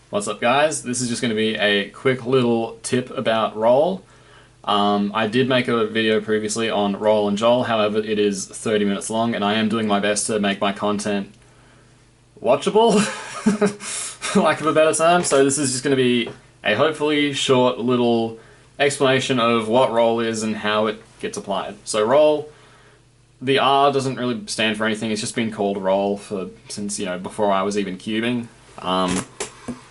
What's up, guys? This is just going to be a quick little tip about roll. I did make a video previously on roll and joll, however it is 30 minutes long and I am doing my best to make my content watchable, for lack of a better term. So this is just going to be a hopefully short little explanation of what roll is and how it gets applied. So roll, the R doesn't really stand for anything, it's just been called roll since before I was even cubing.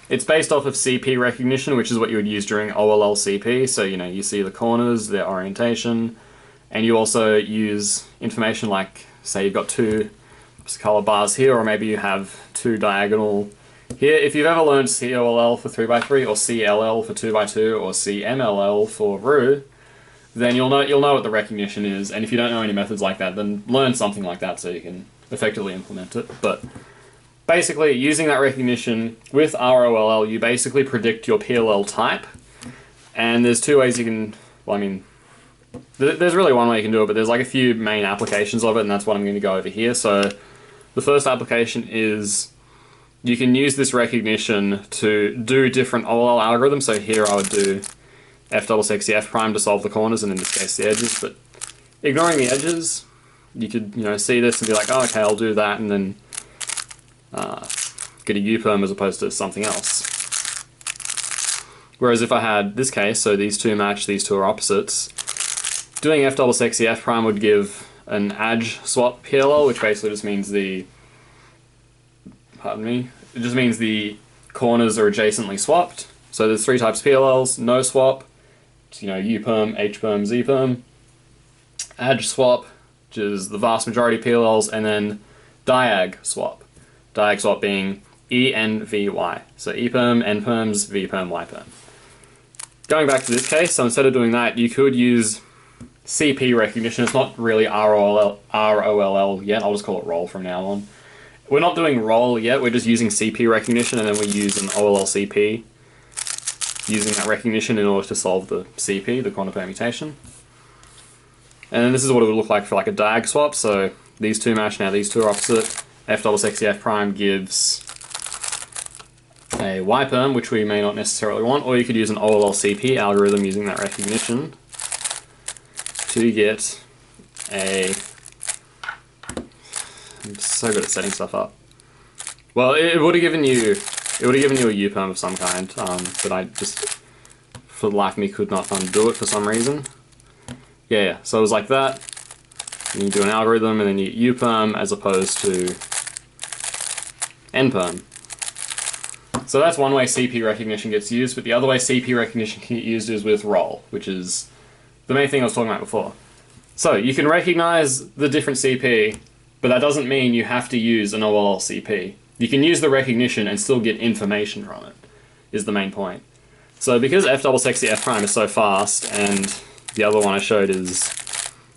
It's based off of CP recognition, which is what you would use during OLL CP. So, you see the corners, their orientation, and you also use information like, say you've got two color bars here, or maybe you have two diagonal here. If you've ever learned COLL for 3x3, or CLL for 2x2, or CMLL for RU, then you'll know what the recognition is. And if you don't know any methods like that, then learn something like that so you can effectively implement it. But basically, using that recognition with ROLL, you basically predict your PLL type. And there's two ways you can, there's really one way you can do it, but there's like a few main applications of it, and that's what I'm going to go over here. So the first application is you can use this recognition to do different OLL algorithms. So here I would do F=F prime to solve the corners, and in this case the edges. But ignoring the edges, you could see this and be like, oh, okay, I'll do that, and then get a U-perm as opposed to something else. Whereas if I had this case, so these two match, these two are opposites, doing F=F prime would give an edge swap PLL, which basically just means it just means the corners are adjacently swapped. So there's three types of PLLs: no swap, U-perm, H-perm, Z-perm; edge swap, which is the vast majority of PLLs; and then diag swap. Diag swap being E-N-V-Y. So E-perm, N-perms, V-perm, Y-perm. Going back to this case, so instead of doing that, you could use CP recognition. It's not really ROLL yet, I'll just call it roll from now on. We're not doing roll yet, we're just using CP recognition, and then we use an OLL CP, using that recognition in order to solve the CP, the corner permutation. And then this is what it would look like for like a diag swap. So these two match, now these two are opposite. F=F prime gives a Y-perm, which we may not necessarily want, or you could use an OLL CP algorithm using that recognition to get a... I'm so good at setting stuff up. Well, it would have given you a U-perm of some kind, but I just, for the life of me, could not undo it for some reason. Yeah, so it was like that. And you do an algorithm, and then you U-perm as opposed to N-perm. So that's one way CP recognition gets used, but the other way CP recognition can get used is with roll, which is the main thing I was talking about before. So you can recognize the different CP, but that doesn't mean you have to use an OLL CP. You can use the recognition and still get information from it, is the main point. So because F=F prime is so fast, and the other one I showed is,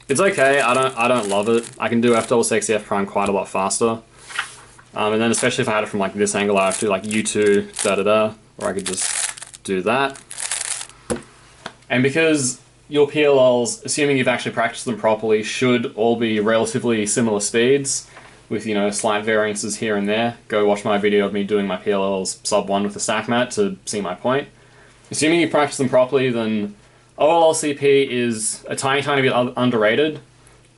it's okay, I don't love it. I can do F=F prime quite a lot faster. And then especially if I had it from like this angle, I have to do like U2, da-da-da, or I could just do that. And because your PLLs, assuming you've actually practiced them properly, should all be relatively similar speeds, with slight variances here and there. Go watch my video of me doing my PLLs sub 1 with the stack mat to see my point. Assuming you practice them properly, then OLL CP is a tiny bit underrated,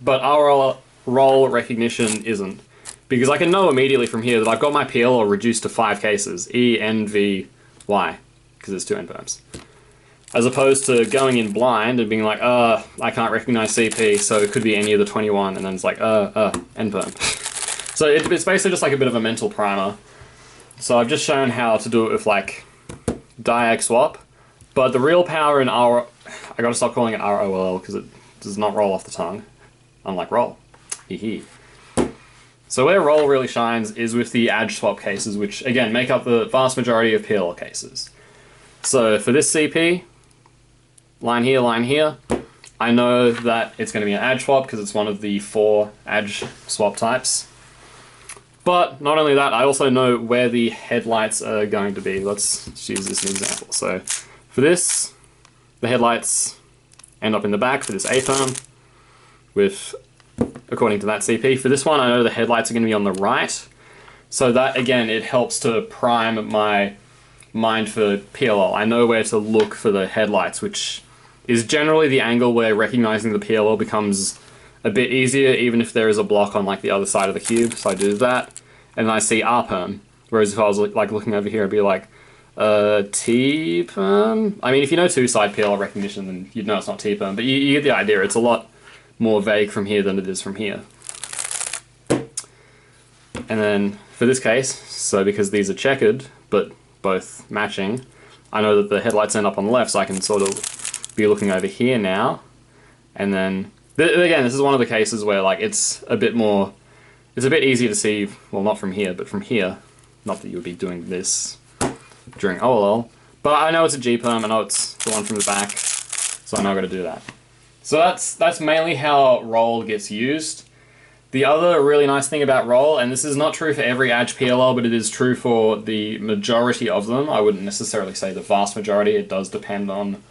but our roll recognition isn't. Because I can know immediately from here that I've got my PLL reduced to 5 cases, E, N, V, Y, because there's 2 N-perms. As opposed to going in blind and being like, I can't recognize CP, so it could be any of the 21, and then it's like, N-perm. So it's basically just like a bit of a mental primer. So I've just shown how to do it with like diag swap, but the real power in I gotta stop calling it ROLL because it does not roll off the tongue, unlike roll. Hee. So where roll really shines is with the edge swap cases, which again make up the vast majority of PLL cases. So for this CP, line here, I know that it's going to be an edge swap because it's one of the 4 edge swap types. But not only that, I also know where the headlights are going to be. Let's use this as an example. So for this, the headlights end up in the back for this A-perm with, according to that CP. For this one, I know the headlights are going to be on the right. So that, again, it helps to prime my mind for PLL. I know where to look for the headlights, which is generally the angle where recognizing the PLL becomes a bit easier, even if there is a block on like the other side of the cube. So I do that, and then I see R perm. Whereas if I was like looking over here, I'd be like, T perm. I mean, if you know two-side PLL recognition, then you'd know it's not T perm. But you get the idea. It's a lot more vague from here than it is from here. And then for this case, so because these are checkered but both matching, I know that the headlights end up on the left, so I can sort of be looking over here now. And then again, this is one of the cases where like it's a bit easier to see, well, not from here, but from here. Not that you would be doing this during OLL, but I know it's a G-perm, I know it's the one from the back, so I know I've got to do that. So that's mainly how roll gets used. The other really nice thing about roll, and this is not true for every edge PLL, but it is true for the majority of them. I wouldn't necessarily say the vast majority, it does depend on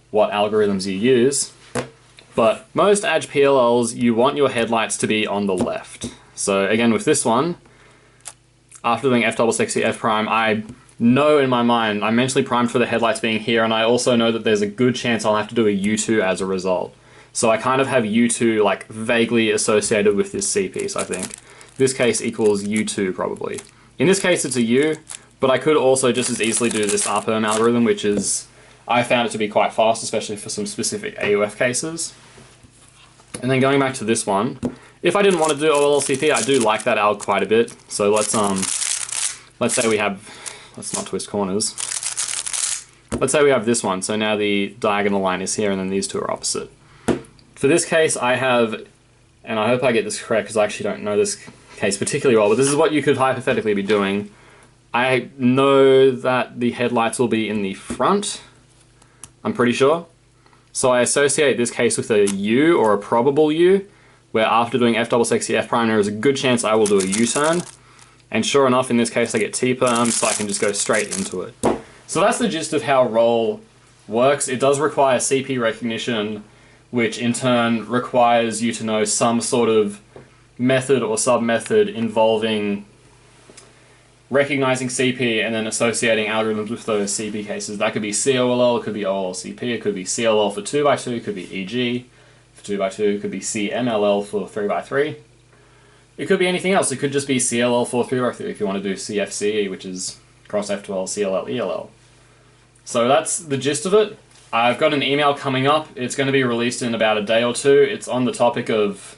what algorithms you use. But most edge PLLs, you want your headlights to be on the left. So again, with this one, after doing F double sexy F prime, I know in my mind, I'm mentally primed for the headlights being here, and I also know that there's a good chance I'll have to do a U2 as a result. So I kind of have U2 like vaguely associated with this C piece, I think. This case equals U2 probably. In this case it's a U, but I could also just as easily do this RPerm algorithm, which is, I found it to be quite fast, especially for some specific AUF cases. And then going back to this one, if I didn't want to do OLLCP, I do like that alg quite a bit. So let's say we have, let's not twist corners. Let's say we have this one, so now the diagonal line is here and then these two are opposite. For this case I have, and I hope I get this correct because I actually don't know this case particularly well, but this is what you could hypothetically be doing. I know that the headlights will be in the front, I'm pretty sure. So I associate this case with a U, or a probable U, where after doing F double sexy F prime there is a good chance I will do a U-turn. And sure enough, in this case I get T-perm, so I can just go straight into it. So that's the gist of how roll works. It does require CP recognition, which in turn requires you to know some sort of method or sub-method involving recognizing CP and then associating algorithms with those CP cases. That could be COLL, it could be OLLCP, it could be CLL for 2x2, it could be EG for 2x2, it could be CMLL for 3x3. It could be anything else. It could just be CLL for 3x3 if you want to do CFCE, which is cross F12, CLL, ELL. So that's the gist of it. I've got an email coming up. It's going to be released in about a day or two. It's on the topic of,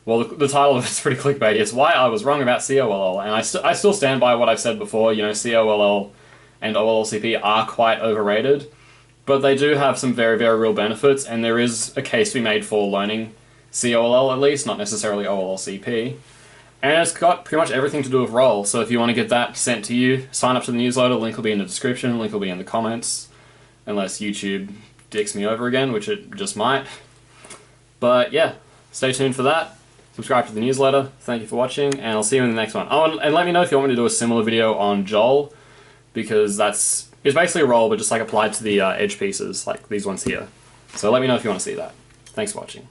well, the title of it's pretty clickbaity. It's why I was wrong about COLL, and I still stand by what I've said before. You know, COLL and OLLCP are quite overrated, but they do have some very, very real benefits, and there is a case to be made for learning COLL at least, not necessarily OLLCP. And it's got pretty much everything to do with roll, so if you want to get that sent to you, sign up to the newsletter, link will be in the description, link will be in the comments, unless YouTube dicks me over again, which it just might. But yeah, stay tuned for that. Subscribe to the newsletter. Thank you for watching, and I'll see you in the next one. Oh, and let me know if you want me to do a similar video on Joel, because it's basically a roll, but just like applied to the edge pieces, like these ones here. So let me know if you want to see that. Thanks for watching.